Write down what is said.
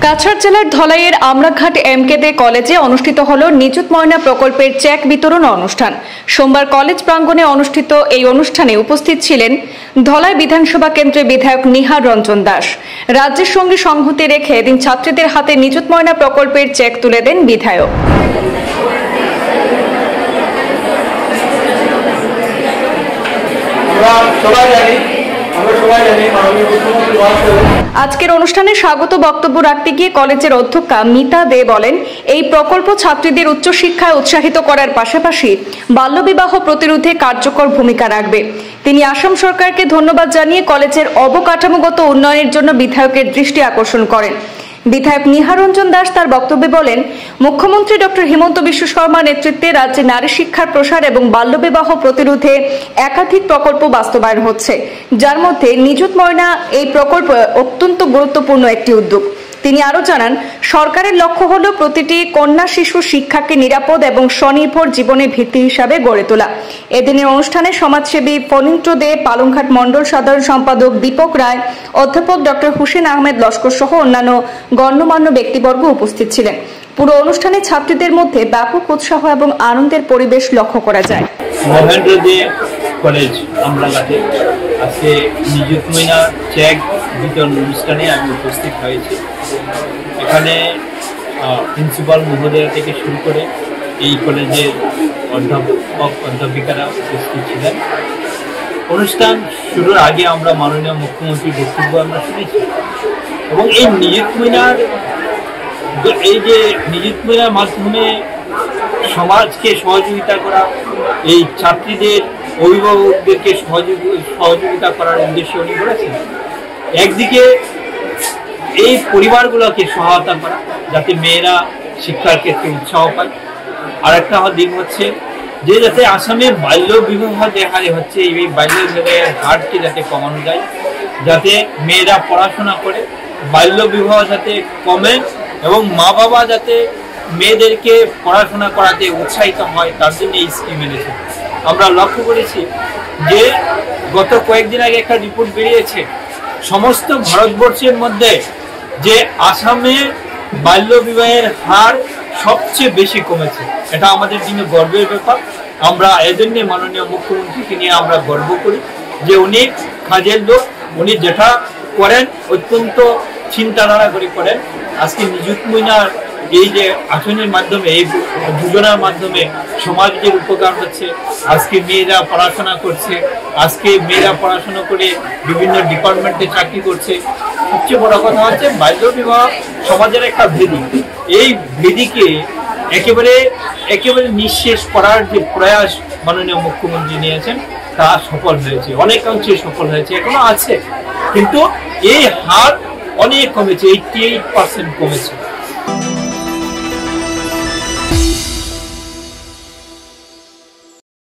কাছাড় জেলার ধলাইয়ের আমরাঘাট এমকেদে কলেজে অনুষ্ঠিত হল নিযুত ময়না প্রকল্পের চেক বিতরণ অনুষ্ঠান। সোমবার কলেজ প্রাঙ্গণে অনুষ্ঠিত এই অনুষ্ঠানে উপস্থিত ছিলেন ধলাই বিধানসভা কেন্দ্রের বিধায়ক নিহার রঞ্জন দাস। রাজ্যের সঙ্গে সংহতি রেখে এদিন ছাত্রীদের হাতে নিযুত ময়না প্রকল্পের চেক তুলে দেন বিধায়ক। আজকের অনুষ্ঠানে স্বাগত বক্তব্য রাখতে গিয়ে কলেজের অধ্যক্ষা মিতা দে বলেন, এই প্রকল্প ছাত্রীদের উচ্চশিক্ষায় উৎসাহিত করার পাশাপাশি বাল্যবিবাহ প্রতিরোধে কার্যকর ভূমিকা রাখবে। তিনি আসাম সরকারকে ধন্যবাদ জানিয়ে কলেজের অবকাঠামোগত উন্নয়নের জন্য বিধায়কের দৃষ্টি আকর্ষণ করেন। বিধায়ক নিহার রঞ্জন দাস তার বক্তব্যে বলেন, মুখ্যমন্ত্রী ডক্টর হিমন্ত বিশ্ব শর্মার নেতৃত্বে রাজ্যে নারী শিক্ষার প্রসার এবং বাল্যবিবাহ প্রতিরোধে একাধিক প্রকল্প বাস্তবায়ন হচ্ছে, যার মধ্যে নিযুত ময়না এই প্রকল্প অত্যন্ত গুরুত্বপূর্ণ একটি উদ্যোগ। তিনি আরো জানান, সরকারের লক্ষ্য হল প্রতিটি কন্যা শিশু শিক্ষাকে নিরাপদ এবং স্বনির্ভর জীবনের ভিত্তি হিসাবে গড়ে তোলা। এদিনের অনুষ্ঠানে সমাজসেবী ফণীন্দ্র দে, পালংঘাট মণ্ডল সাধারণ সম্পাদক দীপক রায়, অধ্যাপক ডক্টর হুসেন আহমেদ লস্কর সহ অন্যান্য গণ্যমান্য ব্যক্তিবর্গ উপস্থিত ছিলেন। পুরো অনুষ্ঠানে ছাত্রীদের মধ্যে ব্যাপক উৎসাহ এবং আনন্দের পরিবেশ লক্ষ্য করা যায়। মহেন্দ্র দে কলেজ আমরাঘাটে আজকে নিযুত ময়না চেক বিতরণ অনুষ্ঠানে আমি উপস্থিত হয়েছি। এখানে প্রিন্সিপাল মহোদয়া থেকে শুরু করে এই কলেজের অধ্যাপক অধ্যাপিকারা উপস্থিত ছিলেন। অনুষ্ঠান শুরুর আগে আমরা মাননীয় মুখ্যমন্ত্রীর বক্তব্য আমরা শুনেছি এবং এই নিযুত ময়নার মাধ্যমে সমাজকে সহযোগিতা করা, এই ছাত্রীদের অভিভাবকদেরকে সহযোগিতা করার উদ্দেশ্যে উনি বলেছেন। একদিকে এই পরিবারগুলোকে সহায়তা করা যাতে মেয়েরা শিক্ষার ক্ষেত্রে উৎসাহ পায়, আর একটা দিক হচ্ছে যে যাতে আসামে বাল্য বিবাহ যে হারে হচ্ছে এই বাল্য বিবাহের হারকে যাতে কমানো যায়, যাতে মেয়েরা পড়াশোনা করে, বাল্য বিবাহ যাতে কমে এবং মা বাবা যাতে মেয়েদেরকে পড়াশোনা করাতে উৎসাহিত হয়, তার জন্য এই স্কিম এনেছে। আমরা লক্ষ্য করেছি যে গত কয়েকদিন আগে একটা রিপোর্ট বেরিয়েছে, সমস্ত ভারতবর্ষের মধ্যে যে আসামে বাল্য বিবাহের হার সবচেয়ে বেশি কমেছে। এটা আমাদের জন্য গর্বের ব্যাপার। আমরা এজন্য মাননীয় মুখ্যমন্ত্রীকে নিয়ে আমরা গর্ব করি যে উনি কাজের লোক, উনি যেটা করেন অত্যন্ত চিন্তাধারা করে করেন। আজকে নিযুত ময়নার এই যে আসনের মাধ্যমে, এই যোজনার মাধ্যমে সমাজের উপকার হচ্ছে। আজকে মেয়েরা পড়াশোনা করছে, আজকে মেয়েরা পড়াশোনা করে বিভিন্ন ডিপার্টমেন্টে চাকরি করছে। সবচেয়ে বড় কথা হচ্ছে বাল্য বিবাহ সমাজের একটা ভেদি, এই ভেদিকে একেবারে নিঃশেষ করার যে প্রয়াস মাননীয় মুখ্যমন্ত্রী নিয়েছেন তা সফল হয়েছে, অনেকাংশে সফল হয়েছে। এখনো আছে, কিন্তু এই হার অনেক কমেছে, 88% কমেছে।